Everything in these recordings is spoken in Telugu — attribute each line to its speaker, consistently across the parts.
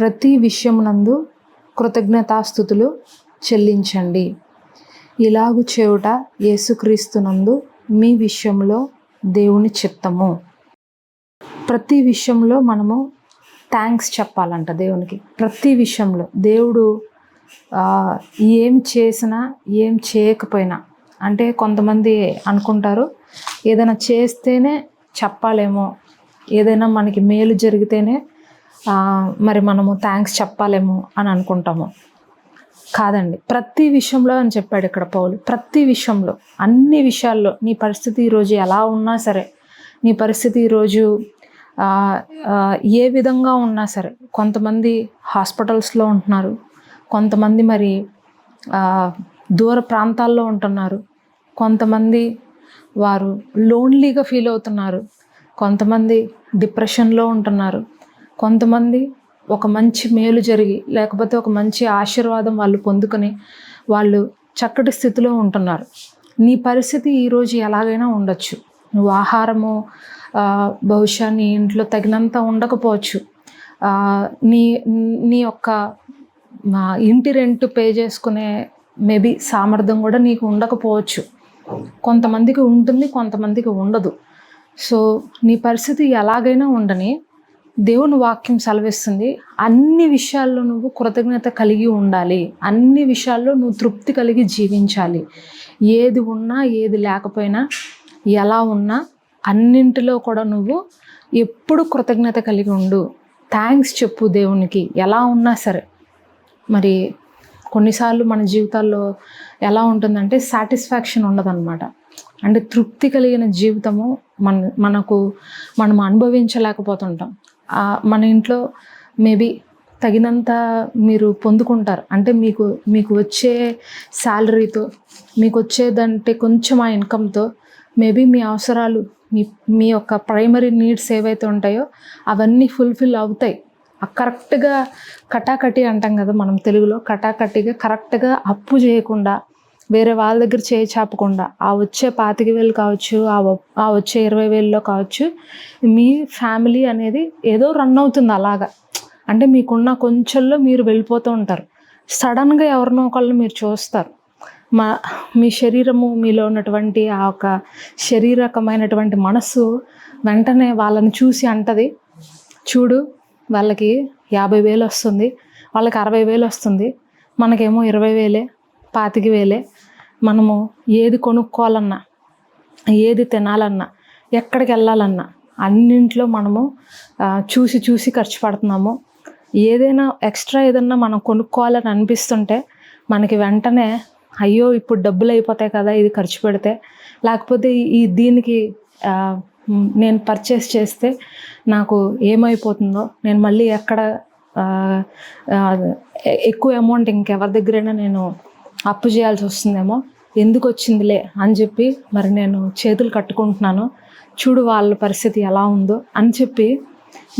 Speaker 1: ప్రతి విషయమునందు కృతజ్ఞతాస్తుతులు చెల్లించండి. ఇలాగు చేయుట యేసుక్రీస్తునందు మీ విషయంలో దేవుని చిత్తము. ప్రతి విషయంలో మనము థ్యాంక్స్ చెప్పాలంట దేవునికి. ప్రతి విషయంలో దేవుడు ఏం చేసినా ఏం చేయకపోయినా, అంటే కొంతమంది అనుకుంటారు ఏదైనా చేస్తేనే చెప్పాలేమో, ఏదైనా మనకి మేలు జరిగితేనే మరి మనము థ్యాంక్స్ చెప్పాలేమో అని అనుకుంటాము. కాదండి, ప్రతి విషయంలో అని చెప్పాడు ఇక్కడ పౌలు. ప్రతి విషయంలో, అన్ని విషయాల్లో నీ పరిస్థితి ఈరోజు ఎలా ఉన్నా సరే, నీ పరిస్థితి ఈరోజు ఏ విధంగా ఉన్నా సరే, కొంతమంది హాస్పిటల్స్లో ఉంటున్నారు, కొంతమంది మరి దూర ప్రాంతాల్లో ఉంటున్నారు, కొంతమంది వారు లోన్లీగా ఫీల్ అవుతున్నారు, కొంతమంది డిప్రెషన్లో ఉంటున్నారు, కొంతమంది ఒక మంచి మేలు జరిగి లేకపోతే ఒక మంచి ఆశీర్వాదం వాళ్ళు పొందుకొని వాళ్ళు చక్కటి స్థితిలో ఉంటున్నారు. నీ పరిస్థితి ఈరోజు ఎలాగైనా ఉండొచ్చు. నువ్వు ఆహారము బహుశా నీ ఇంట్లో తగినంత ఉండకపోవచ్చు. నీ యొక్క ఇంటి రెంట్ పే చేసుకునే మేబీ సామర్థ్యం కూడా నీకు ఉండకపోవచ్చు. కొంతమందికి ఉంటుంది, కొంతమందికి ఉండదు. సో నీ పరిస్థితి ఎలాగైనా ఉండని, దేవుని వాక్యం సెలవిస్తుంది అన్ని విషయాల్లో నువ్వు కృతజ్ఞత కలిగి ఉండాలి. అన్ని విషయాల్లో నువ్వు తృప్తి కలిగి జీవించాలి. ఏది ఉన్నా ఏది లేకపోయినా, ఎలా ఉన్నా అన్నింటిలో కూడా నువ్వు ఎప్పుడు కృతజ్ఞత కలిగి ఉండు. థ్యాంక్స్ చెప్పు దేవునికి, ఎలా ఉన్నా సరే. మరి కొన్నిసార్లు మన జీవితాల్లో ఎలా ఉంటుందంటే సాటిస్ఫాక్షన్ ఉండదన్నమాట. అంటే తృప్తి కలిగిన జీవితము మనం అనుభవించలేకపోతుంటాం. మన ఇంట్లో మేబీ తగినంత మీరు పొందుకుంటారు. అంటే మీకు వచ్చే శాలరీతో, మీకు వచ్చేదంటే కొంచెం ఆ ఇన్కమ్తో మేబీ మీ అవసరాలు, మీ యొక్క ప్రైమరీ నీడ్స్ ఏవైతే ఉంటాయో అవన్నీ ఫుల్ఫిల్ అవుతాయి. కరెక్ట్గా కటాకటి అంటాం కదా మనం తెలుగులో, కటాకటిగా కరెక్ట్గా అప్పు చేయకుండా, వేరే వాళ్ళ దగ్గర చేయి చాపకుండా, ఆ వచ్చే 25,000 కావచ్చు, ఆ వచ్చే 20,000లో కావచ్చు, మీ ఫ్యామిలీ అనేది ఏదో రన్ అవుతుంది అలాగా. అంటే మీకున్న కొంచెంలో మీరు వెళ్ళిపోతూ ఉంటారు. సడన్గా ఎవరినో ఒకళ్ళని మీరు చూస్తారు. మీ శరీరము, మీలో ఉన్నటువంటి ఆ ఒక శరీరకమైనటువంటి మనస్సు వెంటనే వాళ్ళని చూసి అంటది, చూడు వాళ్ళకి 50,000 వస్తుంది, వాళ్ళకి 60,000 వస్తుంది, మనకేమో 20,000, 25,000. మనము ఏది కొనుక్కోవాలన్నా, ఏది తినాలన్నా, ఎక్కడికి వెళ్ళాలన్నా అన్నింట్లో మనము చూసి ఖర్చు పడుతున్నాము. ఏదైనా ఎక్స్ట్రా ఏదన్నా మనం కొనుక్కోవాలని అనిపిస్తుంటే మనకి వెంటనే అయ్యో ఇప్పుడు డబ్బులు అయిపోతాయి కదా ఇది ఖర్చు పెడితే, లేకపోతే దీనికి నేను పర్చేస్ చేస్తే నాకు ఏమైపోతుందో, నేను మళ్ళీ ఎక్కడ ఎక్కువ అమౌంట్ ఇంకెవరి దగ్గరైనా నేను అప్పు చేయాల్సి వస్తుందేమో, ఎందుకు వచ్చిందిలే అని చెప్పి మరి నేను చేతులు కట్టుకుంటున్నాను, చూడు వాళ్ళ పరిస్థితి ఎలా ఉందో అని చెప్పి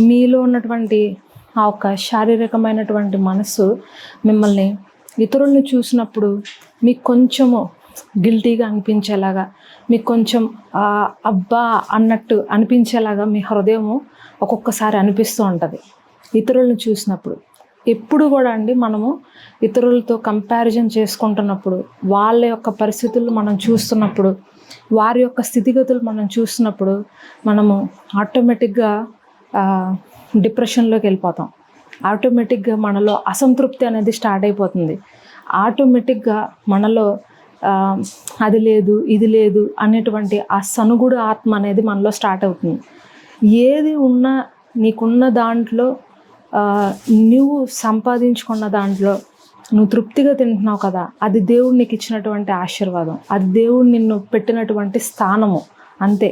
Speaker 1: మీలో ఉన్నటువంటి ఆ ఒక శారీరకమైనటువంటి మనస్సు మిమ్మల్ని ఇతరులను చూసినప్పుడు మీకు కొంచెము గిల్టీగా అనిపించేలాగా, మీకు కొంచెం అబ్బా అన్నట్టు అనిపించేలాగా మీ హృదయము ఒక్కొక్కసారి అనిపిస్తూ ఉంటుంది ఇతరులను చూసినప్పుడు. ఎప్పుడు కూడా అండి మనము ఇతరులతో కంపారిజన్ చేసుకుంటున్నప్పుడు, వాళ్ళ యొక్క పరిస్థితులు మనం చూస్తున్నప్పుడు, వారి యొక్క స్థితిగతులు మనం చూస్తున్నప్పుడు మనము ఆటోమేటిక్గా డిప్రెషన్లోకి వెళ్ళిపోతాం. ఆటోమేటిక్గా మనలో అసంతృప్తి అనేది స్టార్ట్ అయిపోతుంది. ఆటోమేటిక్గా మనలో అది లేదు ఇది లేదు అనేటువంటి ఆ సనుగుడు ఆత్మ అనేది మనలో స్టార్ట్ అవుతుంది. ఏది ఉన్నా నీకున్న దాంట్లో, నువ్వు సంపాదించుకున్న దాంట్లో నువ్వు తృప్తిగా తింటున్నావు కదా, అది దేవుడు నీకు ఇచ్చినటువంటి ఆశీర్వాదం, అది దేవుడు నిన్ను పెట్టినటువంటి స్థానము. అంతే.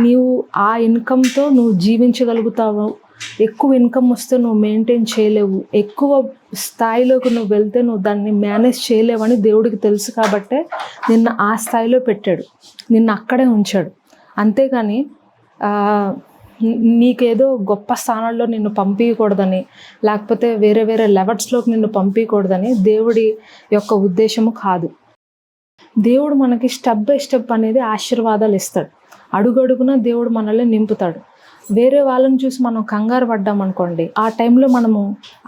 Speaker 1: నీవు ఆ ఇన్కమ్తో నువ్వు జీవించగలుగుతావు. ఎక్కువ ఇన్కమ్ వస్తే నువ్వు మెయింటైన్ చేయలేవు, ఎక్కువ స్థాయిలోకి నువ్వు వెళ్తే నువ్వు దాన్ని మేనేజ్ చేయలేవని దేవుడికి తెలుసు. కాబట్టే నిన్ను ఆ స్థాయిలో పెట్టాడు, నిన్ను అక్కడే ఉంచాడు. అంతేగాని నీకేదో గొప్ప స్థానాల్లో నిన్ను పంపించకూడదని, లేకపోతే వేరే వేరే లెవెల్స్లోకి నిన్ను పంపించకూడదని దేవుడి యొక్క ఉద్దేశము కాదు. దేవుడు మనకి స్టెప్ బై స్టెప్ అనేది ఆశీర్వాదాలు ఇస్తాడు. అడుగడుగున దేవుడు మనల్ని నింపుతాడు. వేరే వాళ్ళని చూసి మనం కంగారు పడ్డాం అనుకోండి, ఆ టైంలో మనము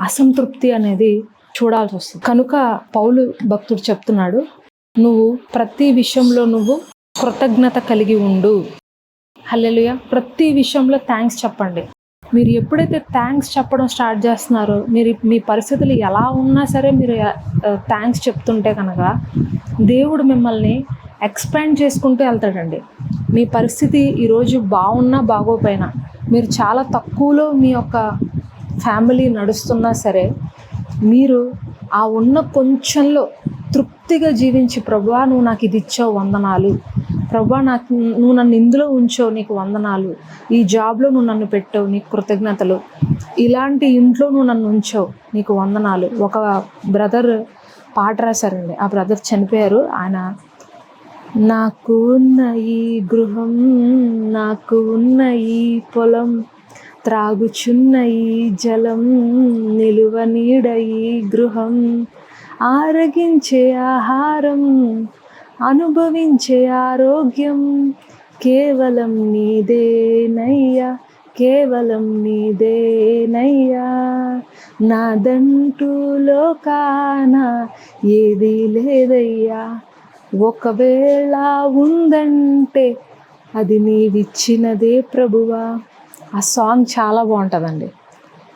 Speaker 1: అసంతృప్తి అనేది చూడాల్సి వస్తుంది. కనుక పౌలు భక్తుడు చెప్తున్నాడు, నువ్వు ప్రతి విషయంలో నువ్వు కృతజ్ఞత కలిగి ఉండు. హల్లెలూయా. ప్రతి విషయంలో థ్యాంక్స్ చెప్పండి. మీరు ఎప్పుడైతే థ్యాంక్స్ చెప్పడం స్టార్ట్ చేస్తున్నారో, మీరు మీ పరిస్థితులు ఎలా ఉన్నా సరే మీరు థ్యాంక్స్ చెప్తుంటే కనుక దేవుడు మిమ్మల్ని ఎక్స్పాండ్ చేసుకుంటూ వెళ్తాడండి. మీ పరిస్థితి ఈరోజు బాగున్నా బాగోపోయినా, మీరు చాలా తక్కువలో మీ యొక్క ఫ్యామిలీ నడుస్తున్నా సరే, మీరు ఆ ఉన్న కొంచెంలో తృప్తిగా జీవించి, ప్రభువా నువ్వు నాకు ఇది ఇచ్చావు వందనాలు, ప్రభువా నువ్వు నన్ను ఇందులో ఉంచావు నీకు వందనాలు, ఈ జాబ్లో నువ్వు నన్ను పెట్టావు నీకు కృతజ్ఞతలు, ఇలాంటి ఇంట్లో నువ్వు నన్ను ఉంచావు నీకు వందనాలు. ఒక బ్రదర్ పాట రాశారండి, ఆ బ్రదర్ చనిపోయారు. ఆయన, నాకు ఉన్న ఈ గృహం, నాకు ఉన్న ఈ పొలం, త్రాగుచున్న ఈ జలం, నిలువ నీడ ఈ గృహం, ఆరగించే ఆహారం, అనుభవించే ఆరోగ్యం, కేవలం నీదేనయ్యా, కేవలం నీదేనయ్యా, నాదంటూ లోకాన ఏదీ లేదయ్యా, ఒకవేళ ఉందంటే అది నీవిచ్చినదే ప్రభువా. ఆ సాంగ్ చాలా బాగుంటుందండి,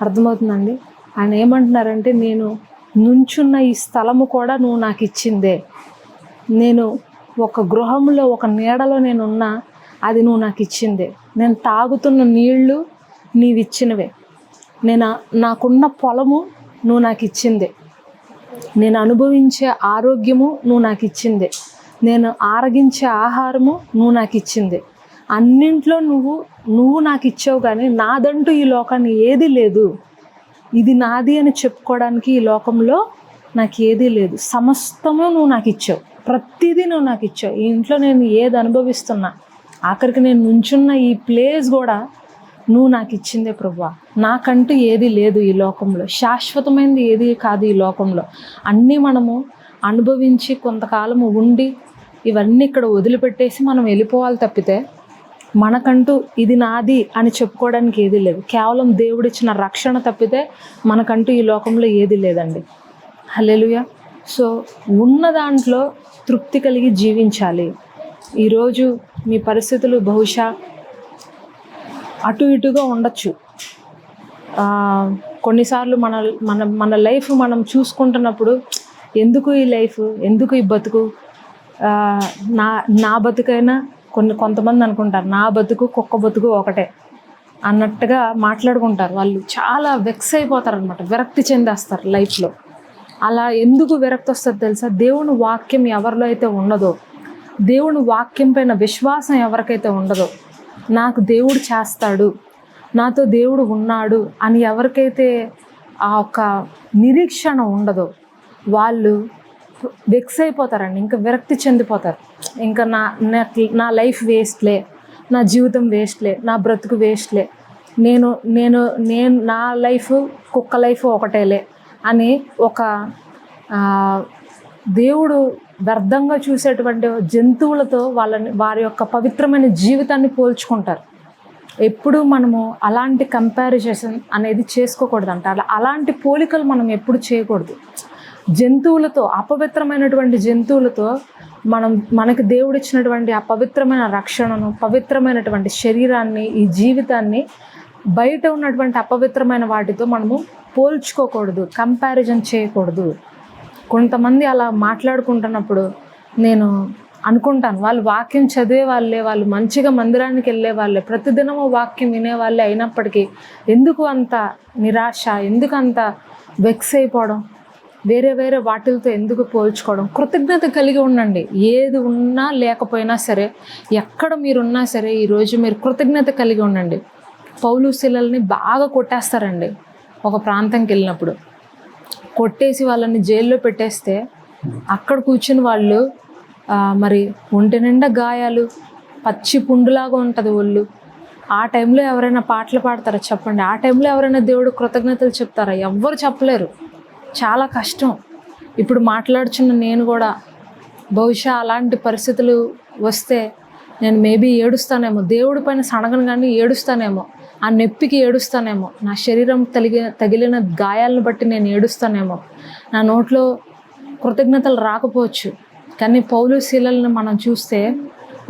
Speaker 1: అర్థమవుతుందండి. ఆయన ఏమంటున్నారంటే, నేను నుంచున్న ఈ స్థలము కూడా నువ్వు నాకు ఇచ్చిందే, నేను ఒక గృహంలో ఒక నీడలో నేనున్నా, అది నువ్వు నాకు ఇచ్చిందే, నేను తాగుతున్న నీళ్ళు నీవిచ్చినవే, నాకున్న పొలము నువ్వు నాకు ఇచ్చిందే, నేను అనుభవించే ఆరోగ్యము నువ్వు నాకు ఇచ్చిందే, నేను ఆరగించే ఆహారము నువ్వు నాకు ఇచ్చిందే, అన్నింట్లో నువ్వు నాకు ఇచ్చావు. కానీ నాదంటూ ఈ లోకాన్ని ఏదీ లేదు, ఇది నాది అని చెప్పుకోవడానికి ఈ లోకంలో నాకు ఏదీ లేదు. సమస్తము నువ్వు నాకు ఇచ్చావు, ప్రతిదీ నువ్వు నాకు ఇచ్చావు. ఈ ఇంట్లో నేను ఏది అనుభవిస్తున్నా, ఆఖరికి నేను నుంచున్న ఈ ప్లేస్ కూడా నువ్వు నాకు ఇచ్చిందే ప్రభువా. నాకంటూ ఏది లేదు ఈ లోకంలో, శాశ్వతమైనది ఏది కాదు ఈ లోకంలో. అన్నీ మనము అనుభవించి కొంతకాలము ఉండి ఇవన్నీ ఇక్కడ వదిలిపెట్టేసి మనం వెళ్ళిపోవాలి తప్పితే, మనకంటూ ఇది నాది అని చెప్పుకోవడానికి ఏదీ లేదు. కేవలం దేవుడిచ్చిన రక్షణ తప్పితే మనకంటూ ఈ లోకంలో ఏది లేదండి. హల్లెలూయా. సో ఉన్న దాంట్లో తృప్తి కలిగి జీవించాలి. ఈరోజు మీ పరిస్థితులు బహుశా అటు ఇటుగా ఉండొచ్చు. కొన్నిసార్లు మన లైఫ్ మనం చూసుకుంటున్నప్పుడు, ఎందుకు ఈ లైఫ్, ఎందుకు ఈ బతుకు, నా బతుకైనా కొంతమంది అనుకుంటారు నా బతుకు కుక్క బతుకు ఒకటే అన్నట్టుగా మాట్లాడుకుంటారు. వాళ్ళు చాలా వెక్స్ అయిపోతారు అనమాట, విరక్తి చెందేస్తారు లైఫ్లో. అలా ఎందుకు విరక్తి వస్తుంది తెలుసా? దేవుని వాక్యం ఎవరిలో అయితే ఉండదో, దేవుని వాక్యం పైన విశ్వాసం ఎవరికైతే ఉండదో, నాకు దేవుడు చేస్తాడు, నాతో దేవుడు ఉన్నాడు అని ఎవరికైతే ఆ ఒక నిరీక్షణ ఉండదో, వాళ్ళు వెక్స్ అయిపోతారండి, ఇంకా విరక్తి చెందిపోతారు. ఇంకా నా లైఫ్ వేస్ట్లే, నా జీవితం వేస్ట్లే, నా బ్రతుకు వేస్ట్లే, నేను నా లైఫ్ కుక్క లైఫ్ ఒకటేలే అని ఒక దేవుడు వ్యర్థంగా చూసేటువంటి జంతువులతో వారి యొక్క పవిత్రమైన జీవితాన్ని పోల్చుకుంటారు. ఎప్పుడు మనము అలాంటి కంపారిజన్ అనేది చేసుకోకూడదంట. అలాంటి పోలికలు మనం ఎప్పుడు చేయకూడదు. జంతువులతో, అపవిత్రమైనటువంటి జంతువులతో మనకి దేవుడిచ్చినటువంటి ఆ పవిత్రమైన రక్షణను, పవిత్రమైనటువంటి శరీరాన్ని, ఈ జీవితాన్ని బయట ఉన్నటువంటి అపవిత్రమైన వాటితో మనము పోల్చుకోకూడదు, కంపారిజన్ చేయకూడదు. కొంతమంది అలా మాట్లాడుకుంటున్నప్పుడు నేను అనుకుంటాను, వాళ్ళు వాక్యం చదివే వాళ్ళే, వాళ్ళు మంచిగా మందిరానికి వెళ్ళే వాళ్ళే, ప్రతిదినము వాక్యం వినేవాళ్ళే అయినప్పటికీ ఎందుకు అంత నిరాశ, ఎందుకు అంత వెక్స్ అయిపోవడం, వేరే వాటిలతో ఎందుకు పోల్చుకోవడం? కృతజ్ఞత కలిగి ఉండండి. ఏది ఉన్నా లేకపోయినా సరే, ఎక్కడ మీరున్నా సరే, ఈరోజు మీరు కృతజ్ఞత కలిగి ఉండండి. పౌలు శీలల్ని బాగా కొట్టేస్తారండి. ఒక ప్రాంతంకి వెళ్ళినప్పుడు కొట్టేసి వాళ్ళని జైల్లో పెట్టేస్తే, అక్కడ కూర్చుని వాళ్ళు మరి ఒంటి నిండా గాయాలు, పచ్చి పుండులాగా ఉంటుంది ఒళ్ళు. ఆ టైంలో ఎవరైనా పాటలు పాడతారా చెప్పండి? ఆ టైంలో ఎవరైనా దేవుడు కృతజ్ఞతలు చెప్తారా? ఎవ్వరు చెప్పలేరు. చాలా కష్టం. ఇప్పుడు మాట్లాడుచున్న నేను కూడా బహుశా అలాంటి పరిస్థితులు వస్తే నేను మేబీ ఏడుస్తానేమో, దేవుడి పైన సనగను కానీ ఏడుస్తానేమో. ఆ నొప్పికి ఏడుస్తానేమో, నా శరీరం తగిలిన గాయాలను బట్టి నేను ఏడుస్తానేమో, నా నోట్లో కృతజ్ఞతలు రాకపోవచ్చు. కానీ పౌలు శీలలను మనం చూస్తే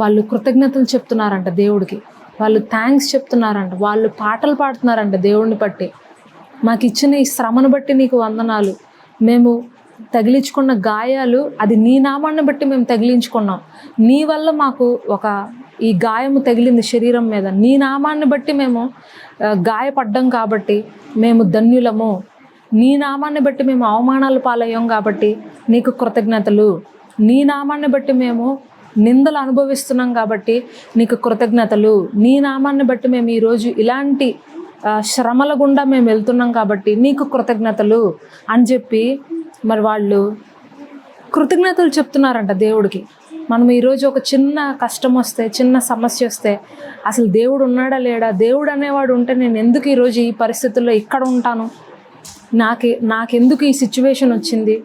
Speaker 1: వాళ్ళు కృతజ్ఞతలు చెప్తున్నారంట దేవుడికి, వాళ్ళు థ్యాంక్స్ చెప్తున్నారంట, వాళ్ళు పాటలు పాడుతున్నారంట దేవుడిని బట్టి. మాకు ఇచ్చిన ఈ శ్రమను బట్టి నీకు వందనాలు, మేము తగిలించుకున్న గాయాలు అది నీ నామాన్ని బట్టి మేము తగిలించుకున్నాం, నీ వల్ల మాకు ఈ గాయము తగిలింది శరీరం మీద, నీ నామాన్ని బట్టి మేము గాయపడ్డాం కాబట్టి మేము ధన్యులము, నీ నామాన్ని బట్టి మేము అవమానాలు పాలయ్యాం కాబట్టి నీకు కృతజ్ఞతలు, నీ నామాన్ని బట్టి మేము నిందలు అనుభవిస్తున్నాం కాబట్టి నీకు కృతజ్ఞతలు, నీ నామాన్ని బట్టి మేము ఈరోజు ఇలాంటి శ్రమల గుండా మేము వెళ్తున్నాం కాబట్టి నీకు కృతజ్ఞతలు అని చెప్పి మరి వాళ్ళు కృతజ్ఞతలు చెప్తున్నారంట దేవుడికి. మనం ఈరోజు ఒక చిన్న కష్టం వస్తే, చిన్న సమస్య వస్తే అసలు దేవుడు ఉన్నాడా లేడా, దేవుడు అనేవాడు ఉంటే నేను ఎందుకు ఈరోజు ఈ పరిస్థితుల్లో ఇక్కడ ఉంటాను, నాకెందుకు ఈ సిచ్యువేషన్ వచ్చింది,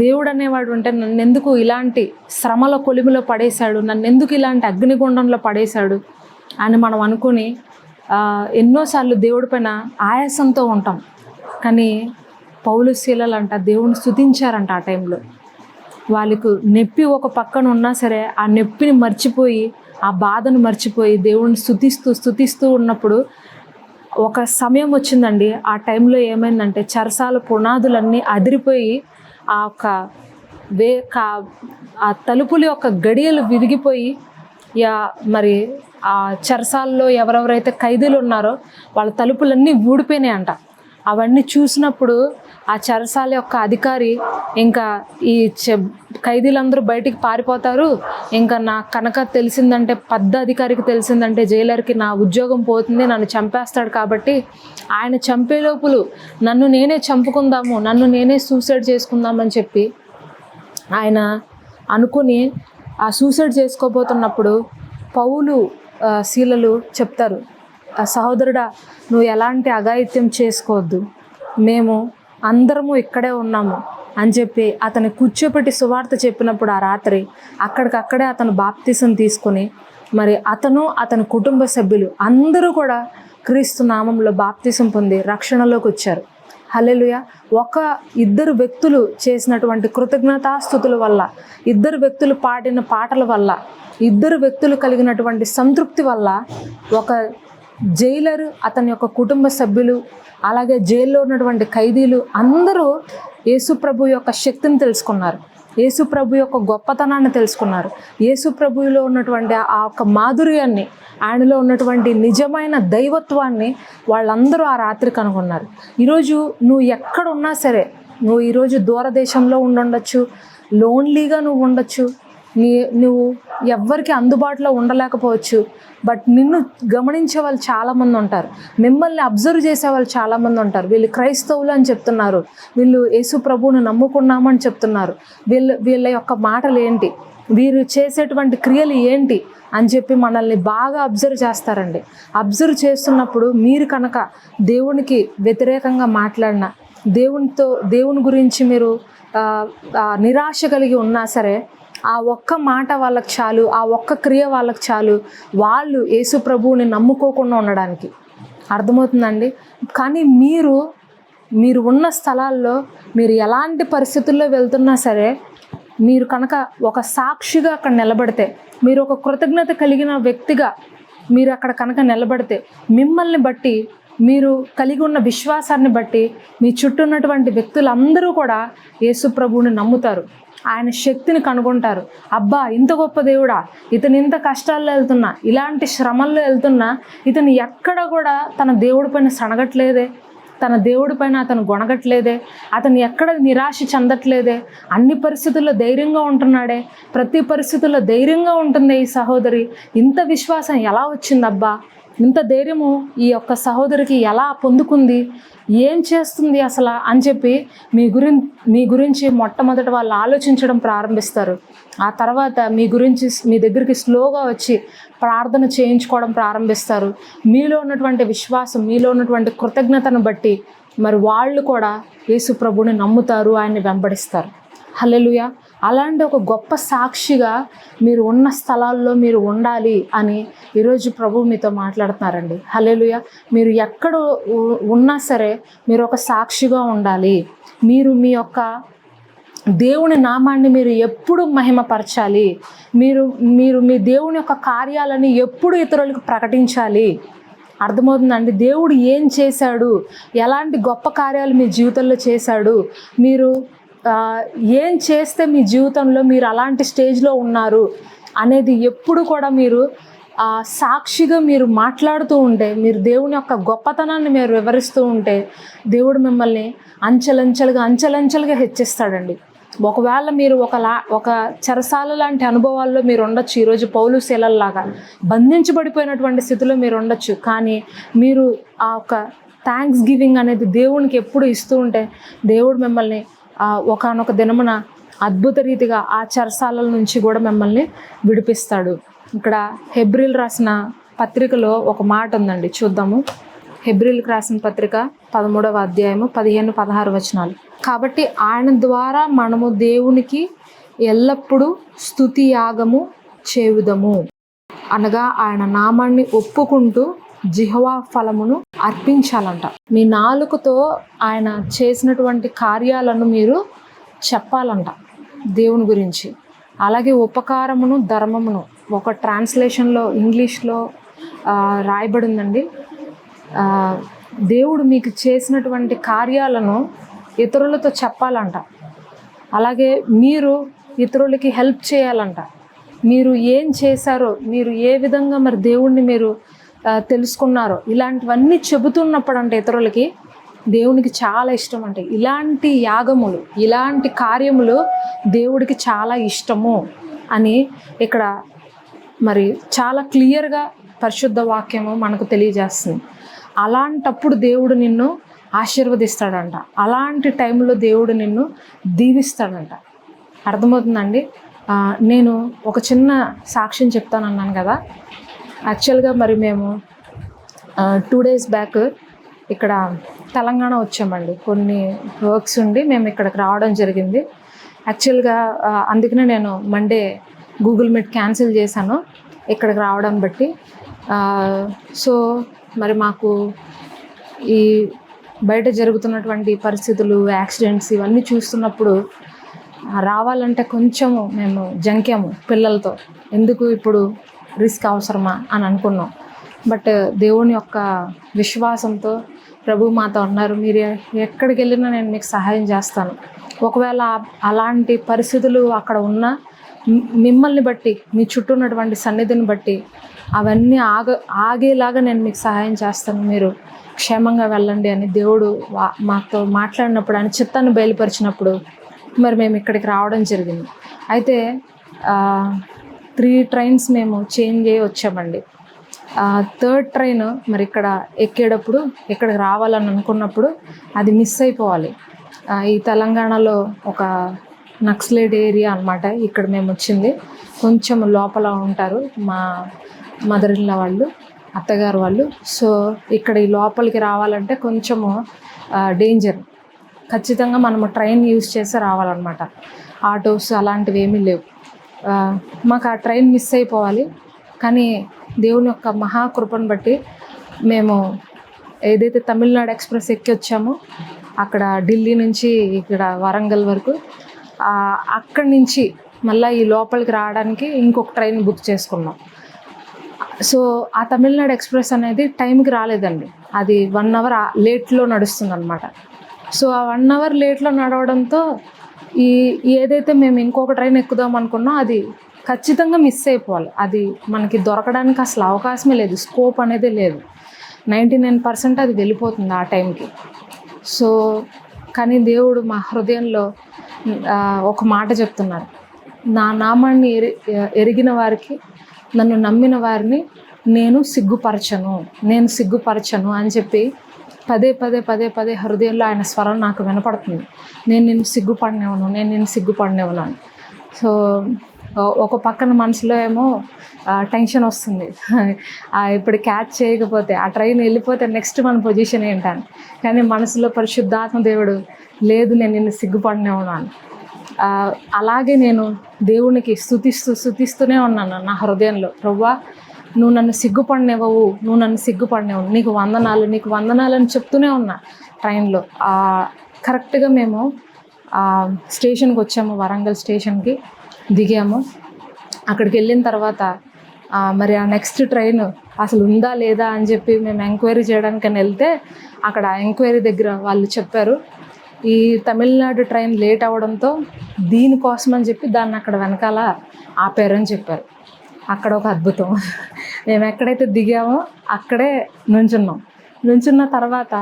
Speaker 1: దేవుడు అనేవాడు ఉంటే నన్ను ఎందుకు ఇలాంటి శ్రమల కొలిమిలో పడేశాడు, నన్ను ఎందుకు ఇలాంటి అగ్నిగుండంలో పడేశాడు అని మనం అనుకుని ఎన్నోసార్లు దేవుడి పైన ఆయాసంతో ఉంటాం. కానీ పౌలు శీలలు అంట దేవుని స్తుతించారంట. ఆ టైంలో వాళ్ళకు నొప్పి ఒక పక్కన ఉన్నా సరే ఆ నొప్పిని మర్చిపోయి, ఆ బాధను మర్చిపోయి దేవుని స్తుతిస్తూ ఉన్నప్పుడు ఒక సమయం వచ్చిందండి. ఆ టైంలో ఏమైందంటే చెరసాల పునాదులన్నీ అదిరిపోయి ఆ తలుపుల యొక్క గడియలు విరిగిపోయి మరి ఆ చెరసాల్లో ఎవరెవరైతే ఖైదీలు ఉన్నారో వాళ్ళ తలుపులన్నీ ఊడిపోయినాయంట. అవన్నీ చూసినప్పుడు ఆ చెరసాల యొక్క అధికారి ఇంకా ఈ ఖైదీలందరూ బయటికి పారిపోతారు, ఇంకా నా కనుక తెలిసిందంటే, పెద్ద అధికారికి తెలిసిందంటే జైలర్కి నా ఉద్యోగం పోతుంది, నన్ను చంపేస్తాడు, కాబట్టి ఆయన చంపే లోపులు నన్ను నేనే చంపుకుందాము, నన్ను నేనే సూసైడ్ చేసుకుందామని చెప్పి ఆయన అనుకుని ఆ సూసైడ్ చేసుకోబోతున్నప్పుడు పౌలు శీలలు చెప్తారు, సహోదరుడా నువ్వు ఎలాంటి అఘాయిత్యం చేసుకోవద్దు, మేము అందరము ఇక్కడే ఉన్నాము అని చెప్పి అతని కూర్చోపెట్టి సువార్త చెప్పినప్పుడు ఆ రాత్రి అక్కడికక్కడే అతను బాప్తిసం తీసుకొని మరి అతని కుటుంబ సభ్యులు అందరూ కూడా క్రీస్తు నామంలో బాప్తిసం పొంది రక్షణలోకి వచ్చారు. హల్లెలూయా. ఇద్దరు వ్యక్తులు చేసినటువంటి కృతజ్ఞతాస్తుతుల వల్ల, ఇద్దరు వ్యక్తులు పాడిన పాటల వల్ల, ఇద్దరు వ్యక్తులు కలిగినటువంటి సంతృప్తి వల్ల ఒక జైలరు, అతని యొక్క కుటుంబ సభ్యులు, అలాగే జైల్లో ఉన్నటువంటి ఖైదీలు అందరూ యేసు ప్రభు యొక్క శక్తిని తెలుసుకున్నారు, యేసు ప్రభు యొక్క గొప్పతనాన్ని తెలుసుకున్నారు, యేసు ప్రభువులో ఉన్నటువంటి ఆ యొక్క మాధుర్యాన్ని, ఆయనలో ఉన్నటువంటి నిజమైన దైవత్వాన్ని వాళ్ళందరూ ఆ రాత్రి కనుగొన్నారు. ఈరోజు నువ్వు ఎక్కడున్నా సరే, నువ్వు ఈరోజు దూరదేశంలో ఉండొచ్చు, లోన్లీగా నువ్వు ఉండొచ్చు, నువ్వు ఎవ్వరికి అందుబాటులో ఉండలేకపోవచ్చు, బట్ నిన్ను గమనించే వాళ్ళు చాలామంది ఉంటారు, మిమ్మల్ని అబ్జర్వ్ చేసే వాళ్ళు చాలామంది ఉంటారు. వీళ్ళు క్రైస్తవులు అని చెప్తున్నారు, వీళ్ళు యేసు ప్రభువును నమ్ముకున్నామని చెప్తున్నారు, వీళ్ళ యొక్క మాటలు ఏంటి, వీరు చేసేటువంటి క్రియలు ఏంటి అని చెప్పి మనల్ని బాగా అబ్జర్వ్ చేస్తారండి. అబ్జర్వ్ చేస్తున్నప్పుడు మీరు కనుక దేవునికి వ్యతిరేకంగా మాట్లాడినా, దేవుని గురించి మీరు నిరాశ కలిగి ఉన్నా సరే, ఆ ఒక్క మాట వాళ్ళకి చాలు, ఆ ఒక్క క్రియ వాళ్ళకి చాలు, వాళ్ళు యేసు ప్రభువుని నమ్ముకోకుండా ఉండడానికి. అర్థమవుతుందండి. కానీ మీరు ఉన్న స్థలాల్లో మీరు ఎలాంటి పరిస్థితుల్లో వెళ్తున్నా సరే, మీరు కనుక ఒక సాక్షిగా అక్కడ నిలబడితే, మీరు ఒక కృతజ్ఞత కలిగిన వ్యక్తిగా మీరు అక్కడ కనుక నిలబడితే, మిమ్మల్ని బట్టి, మీరు కలిగి ఉన్న విశ్వాసాన్ని బట్టి మీ చుట్టూ ఉన్నటువంటి వ్యక్తులందరూ కూడా యేసు ప్రభువుని నమ్ముతారు, ఆయన శక్తిని కనుగొంటారు. అబ్బా ఇంత గొప్ప దేవుడా, ఇతను ఇంత కష్టాల్లో వెళ్తున్నా, ఇలాంటి శ్రమల్లో వెళ్తున్నా ఇతను ఎక్కడ కూడా తన దేవుడి పైన సనగట్లేదే, తన దేవుడి పైన అతను గొనగట్లేదే, అతను ఎక్కడ నిరాశ చెందట్లేదే, అన్ని పరిస్థితుల్లో ధైర్యంగా ఉంటున్నాడే, ప్రతి పరిస్థితుల్లో ధైర్యంగా ఉంటుంది ఈ సహోదరి, ఇంత విశ్వాసం ఎలా వచ్చిందబ్బా, ఇంత ధైర్యము ఈ యొక్క సహోదరికి ఎలా పొందుకుంది, ఏం చేస్తుంది అసలు అని చెప్పి మీ గురించి మొట్టమొదట వాళ్ళు ఆలోచించడం ప్రారంభిస్తారు. ఆ తర్వాత మీ దగ్గరికి స్లోగా వచ్చి ప్రార్థన చేయించుకోవడం ప్రారంభిస్తారు. మీలో ఉన్నటువంటి విశ్వాసం, మీలో ఉన్నటువంటి కృతజ్ఞతను బట్టి మరి వాళ్ళు కూడా యేసు ప్రభువుని నమ్ముతారు, ఆయన్ని వెంబడిస్తారు. హల్లెలూయా. అలాంటి ఒక గొప్ప సాక్షిగా మీరు ఉన్న స్థలాల్లో మీరు ఉండాలి అని ఈరోజు ప్రభు మీతో మాట్లాడుతున్నారండి. హల్లెలూయా. మీరు ఎక్కడ ఉన్నా సరే మీరు ఒక సాక్షిగా ఉండాలి. మీరు మీ యొక్క దేవుని నామాన్ని మీరు ఎప్పుడు మహిమపరచాలి. మీరు మీరు మీ దేవుని యొక్క కార్యాలని ఎప్పుడు ఇతరులకు ప్రకటించాలి. అర్థమవుతుందండి? దేవుడు ఏం చేశాడు, ఎలాంటి గొప్ప కార్యాలు మీ జీవితంలో చేశాడు, మీరు ఏం చేస్తే మీ జీవితంలో మీరు అలాంటి స్టేజ్లో ఉన్నారు అనేది ఎప్పుడు కూడా మీరు సాక్షిగా మీరు మాట్లాడుతూ ఉంటే, మీరు దేవుని యొక్క గొప్పతనాన్ని మీరు వివరిస్తూ ఉంటే దేవుడు మిమ్మల్ని అంచెలంచెలుగా హెచ్చిస్తాడండి. ఒకవేళ మీరు ఒక చెరసాల లాంటి అనుభవాల్లో మీరు ఉండొచ్చు. ఈరోజు పౌలు శీలల్లాగా బంధించబడిపోయినటువంటి స్థితిలో మీరు ఉండొచ్చు. కానీ మీరు ఆ ఒక థ్యాంక్స్ గివింగ్ అనేది దేవునికి ఎప్పుడు ఇస్తూ ఉంటే దేవుడు మిమ్మల్ని ఒకానొక దినమున అద్భుత రీతిగా ఆ చెరసాలల నుంచి కూడా మిమ్మల్ని విడిపిస్తాడు. ఇక్కడ హెబ్రీలు రాసిన పత్రికలో ఒక మాట ఉందండి, చూద్దాము. హెబ్రీలకు రాసిన పత్రిక 13వ అధ్యాయము 15-16 వచనాలు. కాబట్టి ఆయన ద్వారా మనము దేవునికి ఎల్లప్పుడూ స్తుతి యాగము చేయుదము, అనగా ఆయన నామాన్ని ఒప్పుకుంటూ జిహ్వా ఫలమును అర్పించాలంట. మీ నాలుకతో ఆయన చేసినటువంటి కార్యాలను మీరు చెప్పాలంట దేవుని గురించి. అలాగే ఉపకారమును ధర్మమును ఒక ట్రాన్స్లేషన్లో ఇంగ్లీష్లో రాయబడి ఉందండి. దేవుడు మీకు చేసినటువంటి కార్యాలను ఇతరులతో చెప్పాలంట. అలాగే మీరు ఇతరులకి హెల్ప్ చేయాలంట. మీరు ఏం చేశారో, మీరు ఏ విధంగా మరి దేవుణ్ణి మీరు తెలుసుకున్నారో, ఇలాంటివన్నీ చెబుతున్నప్పుడు అంటే ఇతరులకి దేవునికి చాలా ఇష్టం అంటే. ఇలాంటి యాగములు, ఇలాంటి కార్యములు దేవుడికి చాలా ఇష్టము అని ఇక్కడ మరి చాలా క్లియర్గా పరిశుద్ధ వాక్యము మనకు తెలియజేస్తుంది. అలాంటప్పుడు దేవుడు నిన్ను ఆశీర్వదిస్తాడంట. అలాంటి టైంలో దేవుడు నిన్ను దీవిస్తాడంట. అర్థమవుతుందండి? నేను ఒక చిన్న సాక్ష్యం చెప్తానన్నాను కదా. యాక్చువల్గా మరి మేము 2 days బ్యాక్ ఇక్కడ తెలంగాణ వచ్చామండి. కొన్ని వర్క్స్ ఉండి మేము ఇక్కడికి రావడం జరిగింది. యాక్చువల్గా అందుకనే నేను మండే గూగుల్ మీట్ క్యాన్సిల్ చేశాను ఇక్కడికి రావడం బట్టి. సో మరి మాకు ఈ బయట జరుగుతున్నటువంటి పరిస్థితులు, యాక్సిడెంట్స్ ఇవన్నీ చూస్తున్నప్పుడు రావాలంటే కొంచెము మేము జంక్యాము పిల్లలతో. ఎందుకు ఇప్పుడు రిస్క్ అవసరమా అని అనుకున్నాం. బట్ దేవుని యొక్క విశ్వాసంతో ప్రభు మాతో అన్నారు, మీరు ఎక్కడికి వెళ్ళినా నేను మీకు సహాయం చేస్తాను. ఒకవేళ అలాంటి పరిస్థితులు అక్కడ ఉన్నా మిమ్మల్ని బట్టి, మీ చుట్టూ ఉన్నటువంటి సన్నిధిని బట్టి అవన్నీ ఆగేలాగా నేను మీకు సహాయం చేస్తాను, మీరు క్షేమంగా వెళ్ళండి అని దేవుడు మాతో మాట్లాడినప్పుడు, ఆయన చిత్తాన్ని బయలుపరిచినప్పుడు మరి మేము ఇక్కడికి రావడం జరిగింది. అయితే 3 trains మేము చేంజ్ అయ్యి వచ్చామండి. 3rd train మరి ఇక్కడ ఎక్కేటప్పుడు ఇక్కడికి రావాలని అనుకున్నప్పుడు అది మిస్ అయిపోవాలి. ఈ తెలంగాణలో ఒక నక్సలైట్ ఏరియా అనమాట ఇక్కడ మేము వచ్చింది. కొంచెం లోపల ఉంటారు మా మదర్-ఇన్-లా వాళ్ళు, అత్తగారు వాళ్ళు. సో ఇక్కడ ఈ లోపలికి రావాలంటే కొంచెము డేంజర్. ఖచ్చితంగా మనము ట్రైన్ యూజ్ చేసి రావాలన్నమాట. ఆటోస్ అలాంటివి ఏమీ లేవు. మాకు ఆ ట్రైన్ మిస్ అయిపోవాలి. కానీ దేవుని యొక్క మహాకృపను బట్టి మేము ఏదైతే తమిళనాడు ఎక్స్ప్రెస్ ఎక్కి వచ్చామో అక్కడ ఢిల్లీ నుంచి ఇక్కడ వరంగల్ వరకు, అక్కడి నుంచి మళ్ళీ ఈ లోపలికి రావడానికి ఇంకొక ట్రైన్ బుక్ చేసుకున్నాం. సో ఆ తమిళనాడు ఎక్స్ప్రెస్ అనేది టైంకి రాలేదండి. అది 1 hour లేట్లో నడుస్తుంది అనమాట. సో ఆ 1 hour లేట్లో నడవడంతో ఏదైతే మేము ఇంకొక ట్రైన్ ఎక్కుదాం అనుకున్నాం అది ఖచ్చితంగా మిస్ అయిపోవాలి. అది మనకి దొరకడానికి అసలు అవకాశమే లేదు, స్కోప్ అనేది లేదు. 99% అది వెళ్ళిపోతుంది ఆ టైంకి. సో కానీ దేవుడు మా హృదయంలో ఒక మాట చెప్తున్నారు, నా నామాన్ని ఎరిగిన వారికి, నన్ను నమ్మిన వారిని నేను సిగ్గుపరచను అని చెప్పి పదే హృదయంలో ఆయన స్వరం నాకు వినపడుతుంది. నేను నిన్ను సిగ్గుపడినవను అని. సో ఒక పక్కన మనసులో ఏమో టెన్షన్ వస్తుంది, ఇప్పుడు క్యాచ్ చేయకపోతే, ఆ ట్రైన్ వెళ్ళిపోతే నెక్స్ట్ మన పొజిషన్ ఏంటని. కానీ మనసులో పరిశుద్ధాత్మ దేవుడు, లేదు నేను నిన్ను సిగ్గుపడినవను అని. అలాగే నేను దేవునికి స్తుతిస్తూనే ఉన్నాను నా హృదయంలో. ప్రభువా, నువ్వు నన్ను సిగ్గుపడినవ్వవు, నువ్వు నన్ను సిగ్గుపడినవ్వు, నీకు వందనాలు అని చెప్తూనే ఉన్నా ట్రైన్లో. కరెక్ట్గా మేము స్టేషన్కి వచ్చాము, వరంగల్ స్టేషన్కి దిగాము. అక్కడికి వెళ్ళిన తర్వాత మరి ఆ నెక్స్ట్ ట్రైన్ అసలు ఉందా లేదా అని చెప్పి మేము ఎంక్వైరీ చేయడానికని వెళ్తే అక్కడ ఎంక్వైరీ దగ్గర వాళ్ళు చెప్పారు, ఈ తమిళనాడు ట్రైన్ లేట్ అవ్వడంతో దీనికోసం అని చెప్పి దాన్ని అక్కడ వెనకాల ఆపారని చెప్పారు. అక్కడ ఒక అద్భుతం. మేము ఎక్కడైతే దిగామో అక్కడే నుంచున్న తర్వాత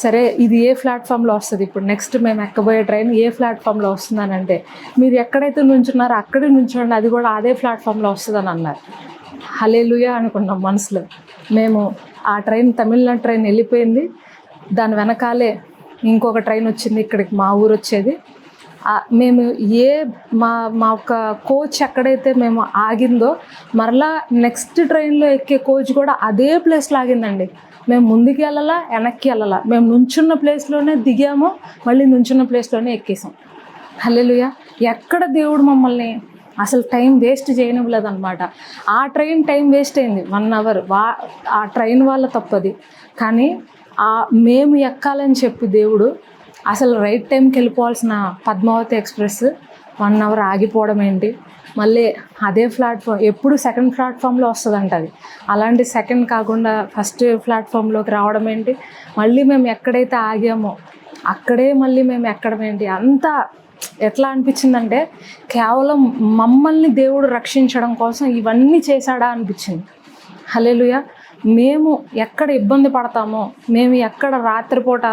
Speaker 1: సరే ఇది ఏ ప్లాట్ఫామ్లో వస్తుంది, ఇప్పుడు నెక్స్ట్ మేము ఎక్కబోయే ట్రైన్ ఏ ప్లాట్ఫామ్లో వస్తుందని అంటే, మీరు ఎక్కడైతే నుంచున్నారో అక్కడే నుంచోండి, అది కూడా అదే ప్లాట్ఫామ్లో వస్తుందని అన్నారు. హల్లెలూయా అనుకున్నాం మనసులో. మేము ఆ ట్రైన్, తమిళనాడు ట్రైన్ వెళ్ళిపోయింది, దాని వెనకాలే ఇంకొక ట్రైన్ వచ్చింది ఇక్కడికి మా ఊరు వచ్చేది. మేము మా ఒక కోచ్ ఎక్కడైతే మేము ఆగిందో మరలా నెక్స్ట్ ట్రైన్లో ఎక్కే కోచ్ కూడా అదే ప్లేస్లో ఆగిందండి. మేము ముందుకు వెళ్ళాలా, వెనక్కి వెళ్ళాలా, మేము నుంచున్న ప్లేస్లోనే దిగాము, మళ్ళీ నుంచున్న ప్లేస్లోనే ఎక్కేసాం. హల్లెలూయా. ఎక్కడ దేవుడు మమ్మల్ని అసలు టైం వేస్ట్ చేయనివ్వలేదు అనమాట. ఆ ట్రైన్ టైం వేస్ట్ అయింది 1 hour, ఆ ట్రైన్ వాళ్ళ తప్పది. కానీ మేము ఎక్కాలని చెప్పి దేవుడు అసలు రైట్ టైంకి వెళ్ళిపోవాల్సిన పద్మావతి ఎక్స్ప్రెస్ 1 hour ఆగిపోవడం ఏంటి, మళ్ళీ అదే ప్లాట్ఫామ్ ఎప్పుడు సెకండ్ ప్లాట్ఫామ్లో వస్తుందంట అది, అలాంటి సెకండ్ కాకుండా ఫస్ట్ ప్లాట్ఫామ్లోకి రావడం ఏంటి, మళ్ళీ మేము ఎక్కడైతే ఆగామో అక్కడే మళ్ళీ మేము ఎక్కడం ఏంటి, అంతా ఎట్లా అనిపించిందంటే కేవలం మమ్మల్ని దేవుడు రక్షించడం కోసం ఇవన్నీ చేశాడా అనిపించింది. హల్లెలూయా. మేము ఎక్కడ ఇబ్బంది పడతామో, మేము ఎక్కడ రాత్రిపూట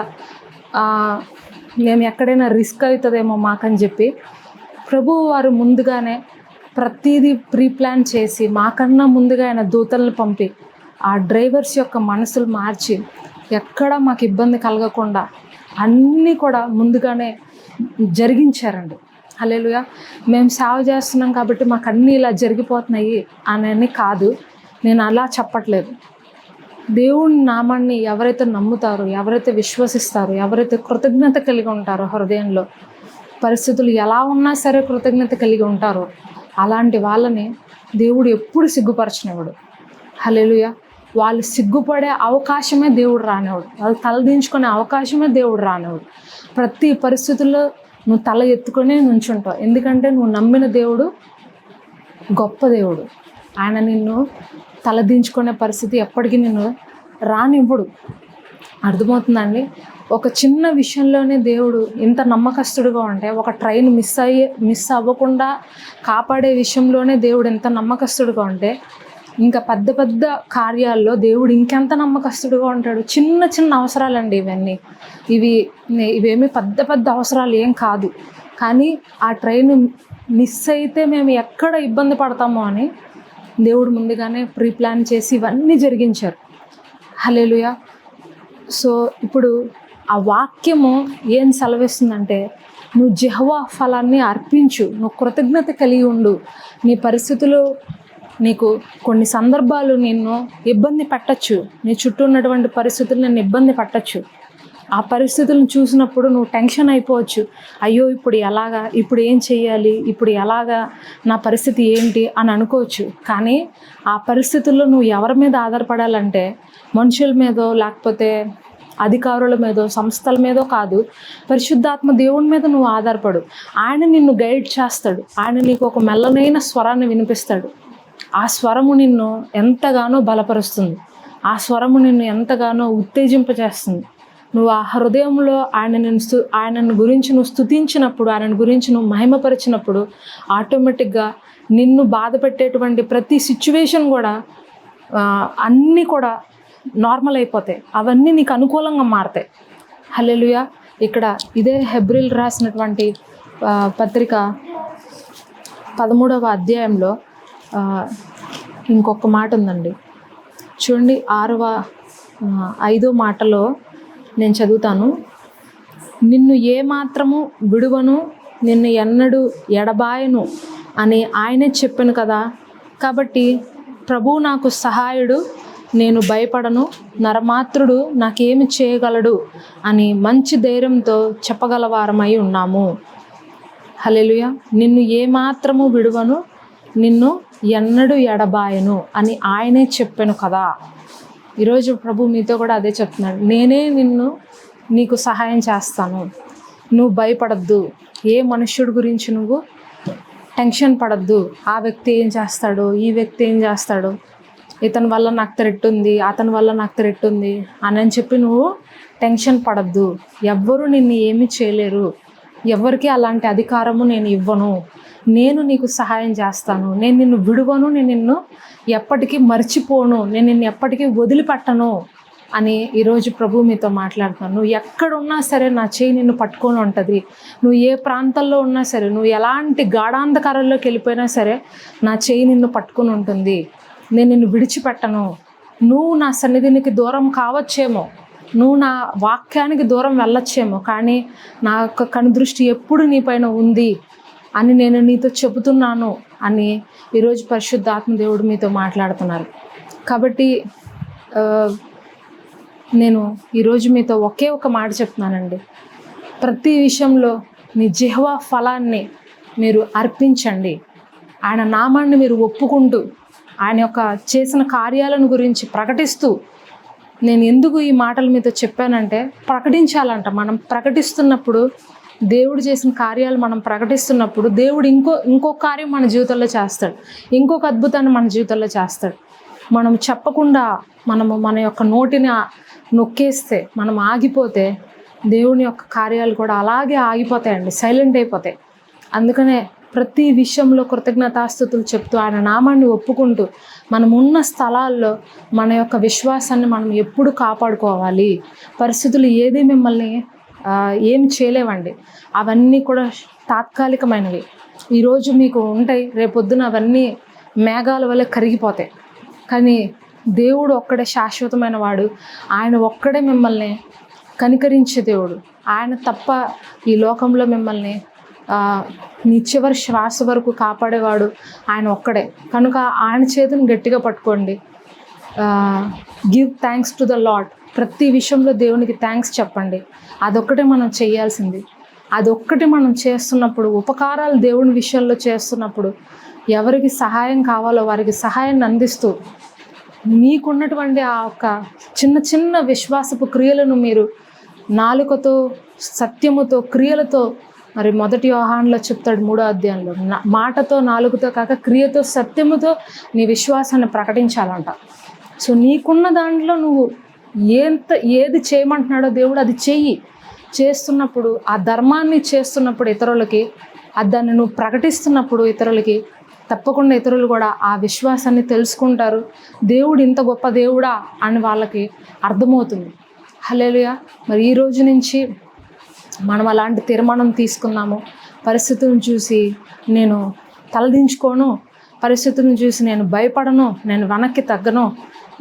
Speaker 1: మేము ఎక్కడైనా రిస్క్ అవుతుందేమో మాకని చెప్పి ప్రభువు వారు ముందుగానే ప్రతిదీ ప్రీప్లాన్ చేసి మాకన్నా ముందుగా ఆయన దూతలను పంపి ఆ డ్రైవర్స్ యొక్క మనసులు మార్చి ఎక్కడ మాకు ఇబ్బంది కలగకుండా అన్నీ కూడా ముందుగానే జరిగించారండి. హల్లెలూయా. మేము సేవ చేస్తున్నాం కాబట్టి మాకు అన్నీ ఇలా జరిగిపోతున్నాయి అని కాదు, నేను అలా చెప్పట్లేదు. దేవుని నామాన్ని ఎవరైతే నమ్ముతారో, ఎవరైతే విశ్వసిస్తారో, ఎవరైతే కృతజ్ఞత కలిగి ఉంటారో హృదయంలో, పరిస్థితులు ఎలా ఉన్నా సరే కృతజ్ఞత కలిగి ఉంటారో అలాంటి వాళ్ళని దేవుడు ఎప్పుడు సిగ్గుపరచనివాడు. హల్లెలూయా. వాళ్ళు సిగ్గుపడే అవకాశమే దేవుడు రానివాడు, వాళ్ళు తలదించుకునే అవకాశమే దేవుడు రానివాడు. ప్రతి పరిస్థితుల్లో నువ్వు తల ఎత్తుకొని నుంచుంటావు, ఎందుకంటే నువ్వు నమ్మిన దేవుడు గొప్ప దేవుడు. ఆయన నిన్ను తలదించుకునే పరిస్థితి ఎప్పటికీ నిన్ను రానివ్వడు. అర్థమవుతుందండి. ఒక చిన్న విషయంలోనే దేవుడు ఇంత నమ్మకస్తుడుగా ఉంటే, ఒక ట్రైన్ మిస్ అవ్వకుండా కాపాడే విషయంలోనే దేవుడు ఎంత నమ్మకస్తుడుగా ఉంటే, ఇంకా పెద్ద పెద్ద కార్యాల్లో దేవుడు ఇంకెంత నమ్మకస్తుడుగా ఉంటాడు. చిన్న చిన్న అవసరాలండి ఇవన్నీ, ఇవేమీ పెద్ద పెద్ద అవసరాలు ఏం కాదు. కానీ ఆ ట్రైన్ మిస్ అయితే మేము ఎక్కడ ఇబ్బంది పడతామో అని దేవుడు ముందుగానే ప్రీప్లాన్ చేసి ఇవన్నీ జరిగించారు. హల్లెలూయా. సో ఇప్పుడు ఆ వాక్యము ఏం సెలవిస్తుందంటే, నువ్వు యెహోవా ఫలాన్ని అర్పించు, నువ్వు కృతజ్ఞత కలిగి ఉండు. నీ పరిస్థితులు, నీకు కొన్ని సందర్భాలు నిన్ను ఇబ్బంది పెట్టచ్చు, నీ చుట్టూ ఉన్నటువంటి పరిస్థితులు నిన్ను ఇబ్బంది పెట్టచ్చు. ఆ పరిస్థితులను చూసినప్పుడు నువ్వు టెన్షన్ అయిపోవచ్చు, అయ్యో ఇప్పుడు ఎలాగా, ఇప్పుడు ఏం చెయ్యాలి, ఇప్పుడు ఎలాగా, నా పరిస్థితి ఏంటి అని అనుకోవచ్చు. కానీ ఆ పరిస్థితుల్లో నువ్వు ఎవరి మీద ఆధారపడాలంటే, మనుషుల మీదో లేకపోతే అధికారుల మీదో సంస్థల మీదో కాదు, పరిశుద్ధాత్మ దేవుని మీద నువ్వు ఆధారపడు. ఆయన నిన్ను గైడ్ చేస్తాడు, ఆయన నీకు ఒక మెల్లనైన స్వరాన్ని వినిపిస్తాడు. ఆ స్వరము నిన్ను ఎంతగానో బలపరుస్తుంది, ఆ స్వరము నిన్ను ఎంతగానో ఉత్తేజింపజేస్తుంది. నువ్వు ఆ హృదయంలో ఆయనను గురించి నువ్వు స్తుతించినప్పుడు, ఆయనను గురించి నువ్వు మహిమపరిచినప్పుడు ఆటోమేటిక్గా నిన్ను బాధ పెట్టేటువంటి ప్రతి సిచ్యువేషన్ కూడా అన్నీ కూడా నార్మల్ అయిపోతాయి, అవన్నీ నీకు అనుకూలంగా మారతాయి. హల్లెలూయా. ఇక్కడ ఇదే హెబ్రీలు రాసినటువంటి పత్రిక 13వ అధ్యాయంలో ఇంకొక మాట ఉందండి, చూడండి. 5వ మాటలో నేను చదువుతాను. నిన్ను ఏమాత్రము విడువను, నిన్ను ఎన్నడూ ఎడబాయను అని ఆయనే చెప్పాను కదా. కాబట్టి ప్రభువు నాకు సహాయుడు, నేను భయపడను, నరమాత్రుడు నాకేమి చేయగలడు అని మంచి ధైర్యంతో చెప్పగలవారమై ఉన్నాము. హల్లెలూయా. నిన్ను ఏమాత్రము విడువను, నిన్ను ఎన్నడూ ఎడబాయను అని ఆయనే చెప్పాను కదా. ఈరోజు ప్రభు మీతో కూడా అదే చెప్తున్నాడు. నేనే నీకు సహాయం చేస్తాను, నువ్వు భయపడద్దు, ఏ మనుష్యుడి గురించి నువ్వు టెన్షన్ పడద్దు. ఆ వ్యక్తి ఏం చేస్తాడు, ఈ వ్యక్తి ఏం చేస్తాడు, ఇతని వల్ల నాకు థ్రెట్ ఉంది, అతని వల్ల నాకు థ్రెట్ ఉంది అని చెప్పి నువ్వు టెన్షన్ పడద్దు. ఎవ్వరూ నిన్ను ఏమీ చేయలేరు, ఎవరికి అలాంటి అధికారము నేను ఇవ్వను. నేను నీకు సహాయం చేస్తాను, నేను నిన్ను విడువను, నేను నిన్ను ఎప్పటికీ మర్చిపోను, నేను నిన్ను ఎప్పటికీ వదిలిపెట్టను అని ఈరోజు ప్రభు మీతో మాట్లాడుతున్నాను. నువ్వు ఎక్కడున్నా సరే నా చేయి నిన్ను పట్టుకొని ఉంటుంది. నువ్వు ఏ ప్రాంతాల్లో ఉన్నా సరే, నువ్వు ఎలాంటి గాఢాంధకారంలోకి వెళ్ళిపోయినా సరే నా చేయి నిన్ను పట్టుకొని ఉంటుంది. నేను నిన్ను విడిచిపెట్టను. నువ్వు నా సన్నిధినికి దూరం కావచ్చేమో, నువ్వు నా వాక్యానికి దూరం వెళ్ళొచ్చేమో, కానీ నా యొక్క కనుదృష్టి ఎప్పుడు నీ పైన ఉంది అని నేను నీతో చెబుతున్నాను అని ఈరోజు పరిశుద్ధాత్మ దేవుడు మీతో మాట్లాడుతున్నారు. కాబట్టి నేను ఈరోజు మీతో ఒకే ఒక మాట చెప్తున్నానండి. ప్రతి విషయంలో మీ జిహ్వా ఫలాన్ని మీరు అర్పించండి. ఆయన నామాన్ని మీరు ఒప్పుకుంటూ, ఆయన యొక్క చేసిన కార్యాలను గురించి ప్రకటిస్తూ. నేను ఎందుకు ఈ మాటలు మీతో చెప్పానంటే, ప్రకటించాలంట. మనం ప్రకటిస్తున్నప్పుడు, దేవుడు చేసిన కార్యాలు మనం ప్రకటిస్తున్నప్పుడు దేవుడు ఇంకో కార్యం మన జీవితంలో చేస్తాడు, ఇంకొక అద్భుతాన్ని మన జీవితంలో చేస్తాడు. మనం చెప్పకుండా మన యొక్క నోటిని నొక్కేస్తే, మనం ఆగిపోతే దేవుని యొక్క కార్యాలు కూడా అలాగే ఆగిపోతాయండి, సైలెంట్ అయిపోతాయి. అందుకనే ప్రతి విషయంలో కృతజ్ఞతాస్తుతులు చెప్తూ, ఆయన నామాన్ని ఒప్పుకుంటూ, మనం ఉన్న స్థలాల్లో మన యొక్క విశ్వాసాన్ని మనం ఎప్పుడు కాపాడుకోవాలి. పరిస్థితులు ఏది మిమ్మల్ని ఏం చేయలేవండి. అవన్నీ కూడా తాత్కాలికమైనవి. ఈరోజు మీకు ఉంటాయి, రేపొద్దున అవన్నీ మేఘాల వల్ల కరిగిపోతాయి. కానీ దేవుడు ఒక్కడే శాశ్వతమైన వాడు. ఆయన ఒక్కడే మిమ్మల్ని కనికరించే దేవుడు. ఆయన తప్ప ఈ లోకంలో మిమ్మల్ని నీ చివరి శ్వాస వరకు కాపాడేవాడు ఆయన ఒక్కడే. కనుక ఆయన చేతిని గట్టిగా పట్టుకోండి. Give thanks to the lord. ప్రతి విషయంలో దేవునికి థ్యాంక్స్ చెప్పండి. అదొక్కటే మనం చేయాల్సింది. అదొక్కటి మనం చేస్తున్నప్పుడు, ఉపకారాలు దేవుని విషయంలో చేస్తున్నప్పుడు, ఎవరికి సహాయం కావాలో వారికి సహాయాన్ని అందిస్తూ, మీకున్నటువంటి ఆ ఒక చిన్న చిన్న విశ్వాసపు క్రియలను మీరు నాలుకతో, సత్యముతో, క్రియలతో, మరి 1 యోహానులో చెప్తాడు 3వ అధ్యాయంలో, మాటతో నాలుగుతో కాక క్రియతో సత్యముతో నీ విశ్వాసాన్ని ప్రకటించాలంట. సో నీకున్న దాంట్లో నువ్వు ఏది చేయమంటున్నాడో దేవుడు అది చెయ్యి. చేస్తున్నప్పుడు, ఆ ధర్మాన్ని చేస్తున్నప్పుడు ఇతరులకి, దాన్ని నువ్వు ప్రకటిస్తున్నప్పుడు ఇతరులకి, తప్పకుండా ఇతరులు కూడా ఆ విశ్వాసాన్ని తెలుసుకుంటారు. దేవుడు ఇంత గొప్ప దేవుడా అని వాళ్ళకి అర్థమవుతుంది. హల్లెలూయా. మరి ఈ రోజు నుంచి మనం అలాంటి తీర్మానం తీసుకున్నాము. పరిస్థితులను చూసి నేను తలదించుకోను, పరిస్థితులను చూసి నేను భయపడను, నేను వెనక్కి తగ్గను.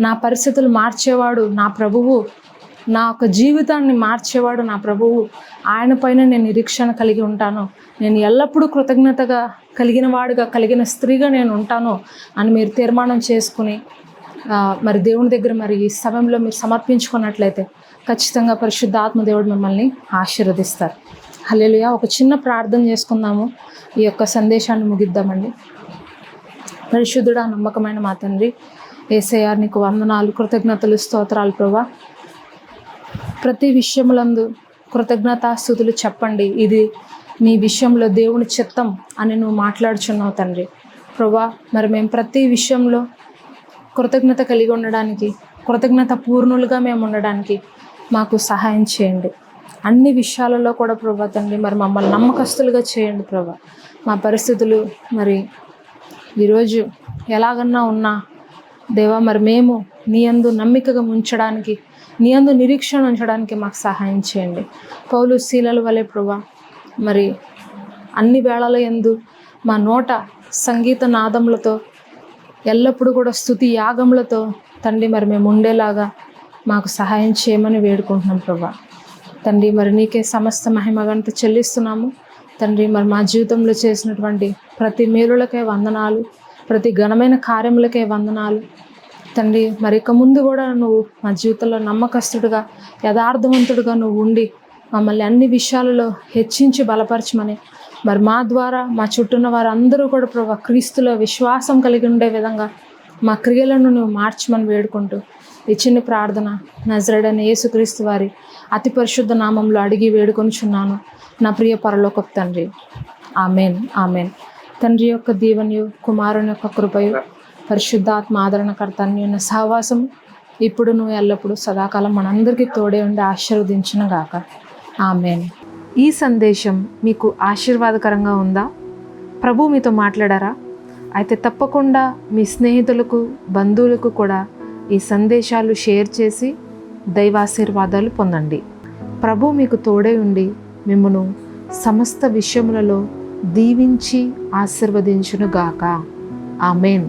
Speaker 1: నా పరిస్థితులు మార్చేవాడు నా ప్రభువు, నా యొక్క జీవితాన్ని మార్చేవాడు నా ప్రభువు. ఆయన పైన నేను నిరీక్షణ కలిగి ఉంటాను. నేను ఎల్లప్పుడూ కృతజ్ఞతగా కలిగిన వాడుగా, కలిగిన స్త్రీగా నేను ఉంటాను అని మీరు తీర్మానం చేసుకుని మరి దేవుని దగ్గర మరి ఈ సమయంలో మీరు సమర్పించుకున్నట్లయితే ఖచ్చితంగా పరిశుద్ధాత్మ దేవుడు మిమ్మల్ని ఆశీర్వదిస్తారు. హల్లెలూయా. ఒక చిన్న ప్రార్థన చేసుకుందాము, ఈ యొక్క సందేశాన్ని ముగిద్దామండి. పరిశుద్ధుడా, నమ్మకమైన మా తండ్రి యేసయ్యా, నీకు వందనాలు, కృతజ్ఞతలు, స్తోత్రాలు ప్రభువా. ప్రతి విషయములందు కృతజ్ఞతాస్తుతులు చెప్పండి. ఇది నీ విషయంలో దేవుని చిత్తం అని నువ్వు మాట్లాడుచున్నావు తండ్రి ప్రభువా. మరి మేము ప్రతి విషయంలో కృతజ్ఞత కలిగి ఉండడానికి, కృతజ్ఞత పూర్ణులుగా మేము ఉండడానికి మాకు సహాయం చేయండి. అన్ని విషయాలలో కూడా ప్రభువా తండ్రి, మరి మమ్మల్ని నమ్మకస్తులుగా చేయండి ప్రభువా. మా పరిస్థితులు మరి ఈరోజు ఎలాగన్నా ఉన్నా దేవా, మరి మేము నీ యందు నమ్మికగా ఉంచడానికి, నీ యందు నిరీక్షణ ఉంచడానికి మాకు సహాయం చేయండి. పౌలు శీలల వలె ప్రభువా, మరి అన్ని వేళల యందు మా నోట సంగీత నాదములతో, ఎల్లప్పుడూ కూడా స్తుతి యాగములతో తండ్రి మరి మేము ఉండేలాగా మాకు సహాయం చేయమని వేడుకుంటున్నాం ప్రభువా. తండ్రి మరి నీకే సమస్త మహిమ ఘనత చెల్లిస్తున్నాము తండ్రి. మరి మా జీవితంలో చేసినటువంటి ప్రతి మేలులకే వందనాలు, ప్రతి ఘనమైన కార్యములకే వందనాలు తండ్రి. మరి ఇక ముందు కూడా నువ్వు మా జీవితంలో నమ్మకస్తుడుగా, యథార్థవంతుడుగా నువ్వు ఉండి మమ్మల్ని అన్ని విషయాలలో హెచ్చించి బలపరచమని మరి మా ద్వారా మా చుట్టూన్న వారందరూ కూడా ప్రభా క్రీస్తులో విశ్వాసం కలిగి ఉండే విధంగా మా క్రియలను నువ్వు మార్చమని వేడుకుంటూ ఈ చిన్న ప్రార్థన నజరేయుడైన యేసుక్రీస్తు వారి అతి పరిశుద్ధ నామంలో అడిగి వేడుకొనుచున్నాను నా ప్రియ పరలోకపు తండ్రి. Amen, amen. తండ్రి యొక్క దీవెనయు, కుమారుని యొక్క కృపయు, పరిశుద్ధాత్మ ఆదరణకర్త అన్యోన్య సహవాసం ఇప్పుడు నువ్వు ఎల్లప్పుడూ సదాకాలం మనందరికీ తోడే ఉండి ఆశీర్వదించును గాక. ఆమెన్. ఈ సందేశం మీకు ఆశీర్వాదకరంగా ఉందా? ప్రభు మీతో మాట్లాడారా? అయితే తప్పకుండా మీ స్నేహితులకు, బంధువులకు కూడా ఈ సందేశాలు షేర్ చేసి దైవాశీర్వాదాలు పొందండి. ప్రభు మీకు తోడే ఉండి మిమ్మును సమస్త విషయములలో దీవించి ఆశీర్వదించును గాక. ఆమెన్.